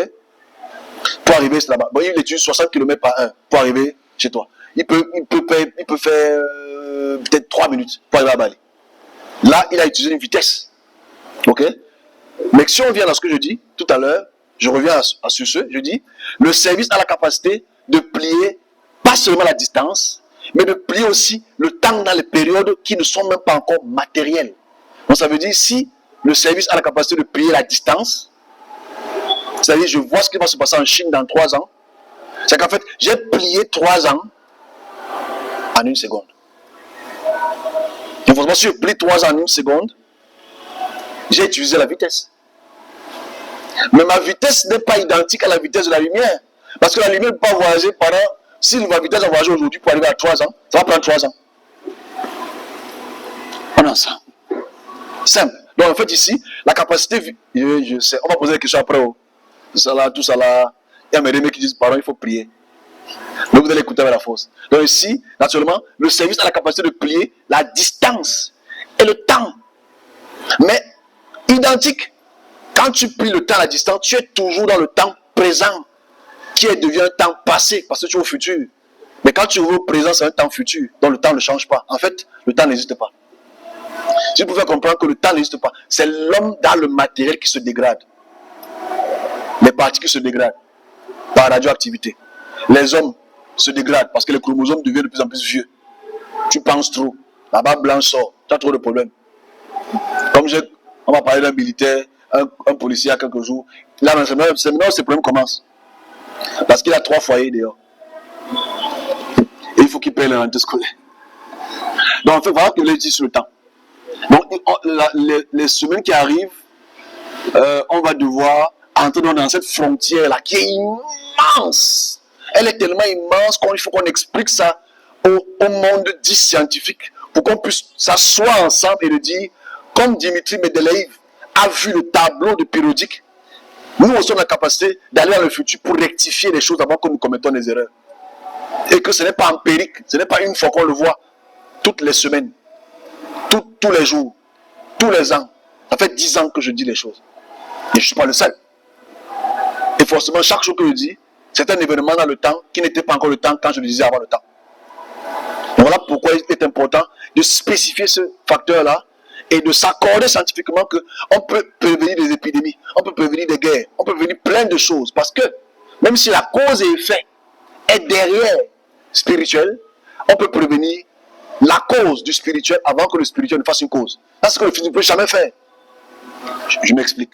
Pour arriver, c'est là-bas. Bon, il utilise 60 km par heure pour arriver chez toi. Il peut faire peut-être 3 minutes pour arriver à Bali. Là, il a utilisé une vitesse. Ok? Mais si on vient à ce que je dis tout à l'heure, je reviens à ce, je dis, le service a la capacité de plier pas seulement la distance, mais de plier aussi le temps dans les périodes qui ne sont même pas encore matérielles. Donc ça veut dire, si le service a la capacité de plier la distance, c'est-à-dire je vois ce qui va se passer en Chine dans 3 ans, c'est qu'en fait, j'ai plié 3 ans en 1 seconde. Donc si je plie 3 ans en 1 seconde, j'ai utilisé la vitesse. Mais ma vitesse n'est pas identique à la vitesse de la lumière. Parce que la lumière ne peut pas voyager pendant... Si ma vitesse a voyagé aujourd'hui pour arriver à 3 ans, ça va prendre 3 ans. On a ça. Simple. Donc en fait ici, la capacité... Je sais, on va poser des questions après. Oh. Tout ça là. Il y a mes remèdes qui disent, pardon, il faut prier. Donc vous allez écouter avec la force. Donc ici, naturellement, le service a la capacité de plier la distance et le temps. Mais identique. Quand tu plies le temps à la distance, tu es toujours dans le temps présent, qui devient un temps passé, parce que tu es au futur. Mais quand tu es au présent, c'est un temps futur, donc le temps ne change pas. En fait, le temps n'existe pas. Si vous pouvez comprendre que le temps n'existe pas, c'est l'homme dans le matériel qui se dégrade. Les particules se dégradent par radioactivité. Les hommes se dégradent parce que les chromosomes deviennent de plus en plus vieux. Tu penses trop. La barbe blanche sort. Tu as trop de problèmes. Comme on va parler d'un militaire, un policier il y a quelques jours. Là, c'est maintenant ces problèmes commencent. Parce qu'il a 3 foyers dehors. Et il faut qu'il paye les rentrées scolaires. Donc, en fait, voilà que les dit sur le temps. Donc, les semaines qui arrivent, on va devoir entrer dans cette frontière-là qui est immense. Elle est tellement immense qu'il faut qu'on explique ça au monde dit scientifique pour qu'on puisse s'asseoir ensemble et le dire, comme Dimitri Mendeleïev a vu le tableau de périodique, nous aussi on a la capacité d'aller dans le futur pour rectifier les choses avant que nous commettons des erreurs. Et que ce n'est pas empirique, ce n'est pas une fois qu'on le voit, toutes les semaines, tous les jours, tous les ans. Ça fait 10 ans que je dis les choses. Et je ne suis pas le seul. Et forcément, chaque chose que je dis, c'est un événement dans le temps qui n'était pas encore le temps quand je le disais avant le temps. Donc voilà pourquoi il est important de spécifier ce facteur-là et de s'accorder scientifiquement qu'on peut prévenir des épidémies, on peut prévenir des guerres, on peut prévenir plein de choses. Parce que même si la cause et effet est derrière spirituel, on peut prévenir la cause du spirituel avant que le spirituel ne fasse une cause. C'est ce que le physique ne peut jamais faire. Je m'explique.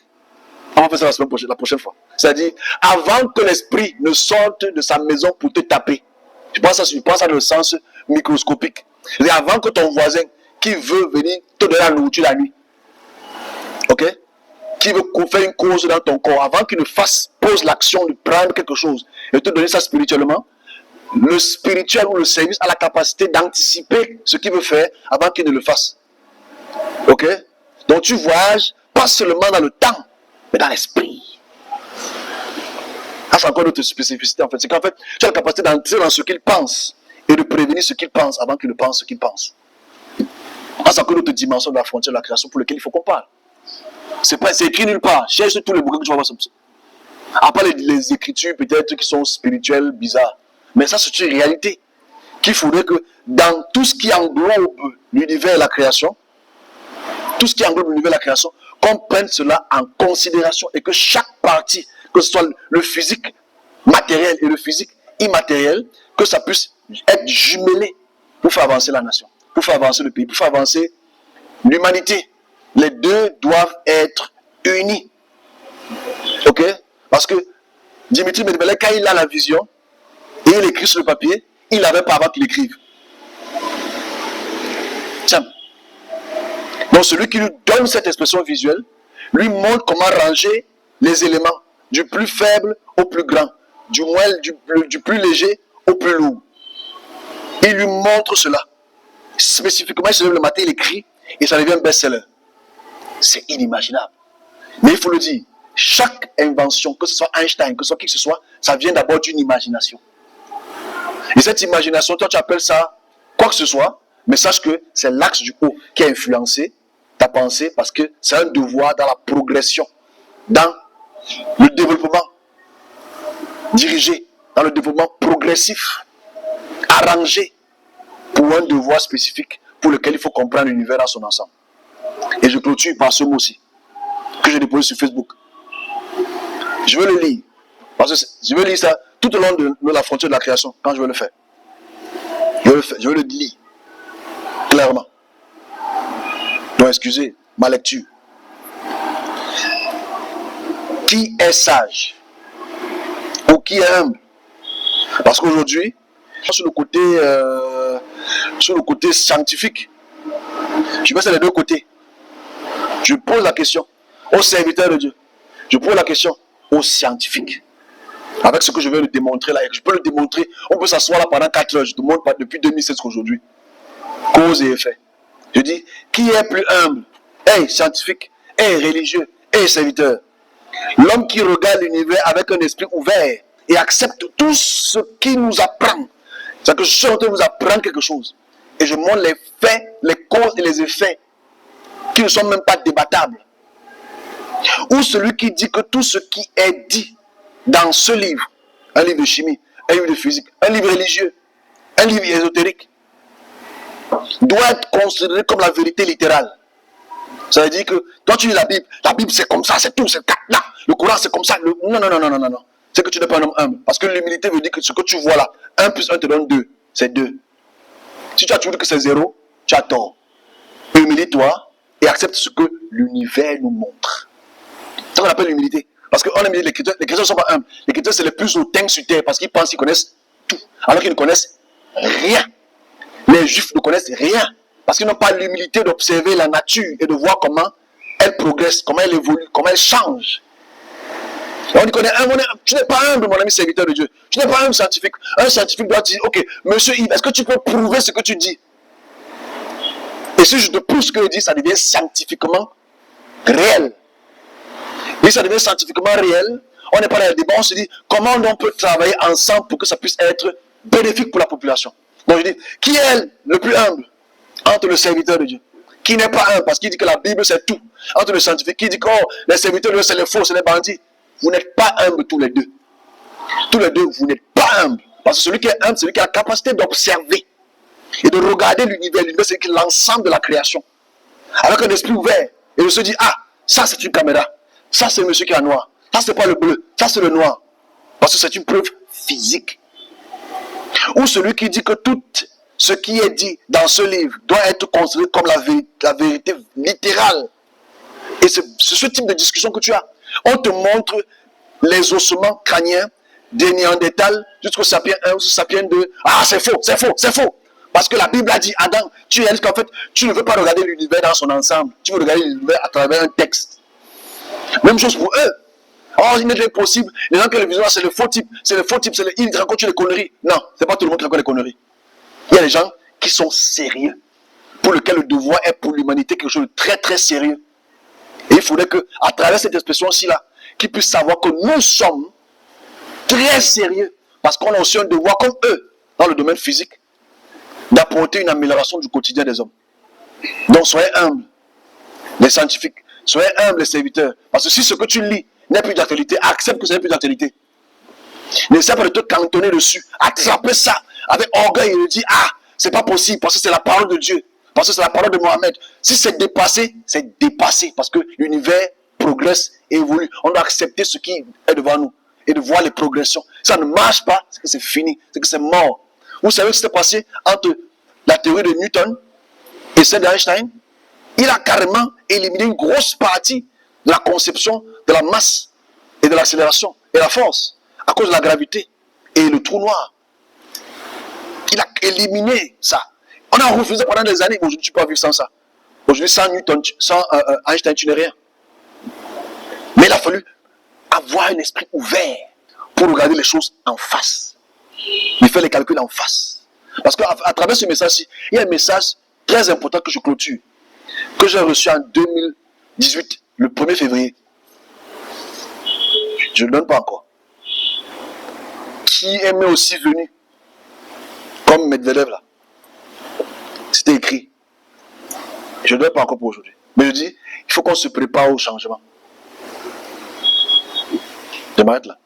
On va faire ça la prochaine fois. C'est-à-dire, avant que l'esprit ne sorte de sa maison pour te taper. Je pense ça dans le sens microscopique. C'est-à-dire, avant que ton voisin qui veut venir te donner la nourriture la nuit, ok, qui veut faire une cause dans ton corps, avant qu'il ne pose l'action de prendre quelque chose et te donner ça spirituellement, le spirituel ou le service a la capacité d'anticiper ce qu'il veut faire avant qu'il ne le fasse. Ok? Donc tu voyages pas seulement dans le temps, mais dans l'esprit. Ça, c'est encore notre spécificité en fait. C'est qu'en fait, tu as la capacité d'entrer dans ce qu'il pense et de prévenir ce qu'il pense avant qu'il ne pense ce qu'il pense. Ça, c'est encore notre dimension de la frontière de la création pour laquelle il faut qu'on parle. C'est écrit nulle part. Cherche tous les bouquins que tu vas voir comme ça. À part les écritures peut-être qui sont spirituelles, bizarres. Mais ça, c'est une réalité. Qu'il faudrait que dans tout ce qui englobe l'univers et la création, tout ce qui englobe l'univers et la création, qu'on prenne cela en considération et que chaque partie, que ce soit le physique matériel et le physique immatériel, que ça puisse être jumelé pour faire avancer la nation, pour faire avancer le pays, pour faire avancer l'humanité. Les deux doivent être unis. Ok? Parce que Dimitri Mendeleïev, quand il a la vision, et il écrit sur le papier, il n'avait pas avant qu'il écrive. Tiens. Donc celui qui lui donne cette expression visuelle, lui montre comment ranger les éléments, du plus faible au plus grand, du plus léger au plus lourd. Il lui montre cela. Spécifiquement, il se lève le matin, il écrit, et ça devient un best-seller. C'est inimaginable. Mais il faut le dire, chaque invention, que ce soit Einstein, que ce soit qui que ce soit, ça vient d'abord d'une imagination. Et cette imagination, toi tu appelles ça quoi que ce soit, mais sache que c'est l'axe du haut qui a influencé ta pensée parce que c'est un devoir dans la progression, dans le développement dirigé, dans le développement progressif, arrangé pour un devoir spécifique pour lequel il faut comprendre l'univers dans son ensemble. Et je clôture par ce mot-ci que j'ai déposé sur Facebook. Je veux le lire, parce que je veux lire ça tout au long de la frontière de la création, quand je veux le faire. Je veux le lire, clairement. Donc excusez ma lecture. Qui est sage? Ou qui est humble? Parce qu'aujourd'hui, sur le côté scientifique, je pense que c'est les deux côtés. Je pose la question aux serviteurs de Dieu. Je pose la question aux scientifiques. Avec ce que je vais le démontrer là, je peux le démontrer. On peut s'asseoir là pendant 4 heures. Je te montre pas depuis 2016 qu'aujourd'hui. Cause et effet. Je dis, qui est plus humble? Scientifique, religieux, serviteur. L'homme qui regarde l'univers avec un esprit ouvert et accepte tout ce qu'il nous apprend. C'est que je suis en train de vous apprendre quelque chose. Et je montre les faits, les causes et les effets qui ne sont même pas débattables. Ou celui qui dit que tout ce qui est dit dans ce livre, un livre de chimie, un livre de physique, un livre religieux, un livre ésotérique, doit être considéré comme la vérité littérale. Ça veut dire que toi tu lis la Bible c'est comme ça, c'est tout, c'est là. Le Coran c'est comme ça. Non, non, non, non, non, non, non. C'est que tu n'es pas un homme humble. Parce que l'humilité veut dire que ce que tu vois là, 1 plus 1 te donne 2. C'est 2. Si tu as toujours dit que c'est 0, tu as tort. Humilie-toi et accepte ce que l'univers nous montre. C'est ce qu'on appelle l'humilité. Parce qu'on aime les chrétiens ne sont pas humbles. Les chrétiens c'est les plus hautains sur terre parce qu'ils pensent qu'ils connaissent tout. Alors qu'ils ne connaissent rien. Les juifs ne connaissent rien. Parce qu'ils n'ont pas l'humilité d'observer la nature et de voir comment elle progresse, comment elle évolue, comment elle change. On dit qu'on est humble, tu n'es pas humble, mon ami serviteur de Dieu. Tu n'es pas humble scientifique. Un scientifique doit dire, ok, monsieur Yves, est-ce que tu peux prouver ce que tu dis? Et si je te prouve ce que je dis, ça devient scientifiquement réel. Et ça devient scientifiquement réel, on n'est pas dans le débat, on se dit, comment on peut travailler ensemble pour que ça puisse être bénéfique pour la population. Donc je dis, qui est le plus humble entre le serviteur de Dieu? Qui n'est pas humble parce qu'il dit que la Bible c'est tout. Entre le scientifique qui dit que oh, les serviteurs de Dieu c'est les faux, c'est les bandits. Vous n'êtes pas humbles tous les deux. Tous les deux, vous n'êtes pas humbles. Parce que celui qui est humble, c'est celui qui a la capacité d'observer et de regarder l'univers. L'univers, c'est l'ensemble de la création. Avec un esprit ouvert. Et de se dire, ah, ça c'est une caméra. Ça c'est le monsieur qui est en noir. Ça c'est pas le bleu. Ça c'est le noir. Parce que c'est une preuve physique. Ou celui qui dit que tout ce qui est dit dans ce livre doit être considéré comme la vérité littérale. Et c'est ce type de discussion que tu as. On te montre les ossements crâniens des Néandertals jusqu'au Sapiens 1 ou Sapiens 2. Ah, c'est faux, c'est faux, c'est faux. Parce que la Bible a dit, Adam, tu réalises qu'en fait, tu ne veux pas regarder l'univers dans son ensemble. Tu veux regarder l'univers à travers un texte. Même chose pour eux. Oh, il n'est pas possible. Les gens qui ont le vision, c'est le faux type. C'est le faux type. Ils racontent des conneries. Non, c'est pas tout le monde qui raconte des conneries. Il y a des gens qui sont sérieux. Pour lesquels le devoir est pour l'humanité quelque chose de très très sérieux. Et il faudrait que, à travers cette expression-ci là, qu'ils puissent savoir que nous sommes très sérieux. Parce qu'on a aussi un devoir comme eux, dans le domaine physique, d'apporter une amélioration du quotidien des hommes. Donc soyez humbles, les scientifiques. Soyez humbles, les serviteurs. Parce que si ce que tu lis n'est plus d'actualité, accepte que ce n'est plus d'actualité. N'essaie pas de te cantonner dessus. Attrapez ça avec orgueil et dire, ah, c'est pas possible parce que c'est la parole de Dieu. Parce que c'est la parole de Mohamed. Si c'est dépassé, c'est dépassé. Parce que l'univers progresse et évolue. On doit accepter ce qui est devant nous. Et de voir les progressions. Si ça ne marche pas, c'est que c'est fini. C'est que c'est mort. Vous savez ce qui s'est passé entre la théorie de Newton et celle d'Einstein? Il a carrément éliminé une grosse partie de la conception de la masse et de l'accélération et la force à cause de la gravité et le trou noir. Il a éliminé ça. On a refusé pendant des années. Aujourd'hui, tu peux pas vivre sans ça. Aujourd'hui, sans Newton, sans Einstein, tu n'es rien. Mais il a fallu avoir un esprit ouvert pour regarder les choses en face. Il fait les calculs en face. Parce qu'à travers ce message-ci, il y a un message très important que je clôture, que j'ai reçu en 2018, le 1er février. Je ne le donne pas encore. Qui est aussi venu, comme Medvedev là. C'était écrit. Je ne le donne pas encore pour aujourd'hui. Mais je dis, il faut qu'on se prépare au changement. Je m'arrête là.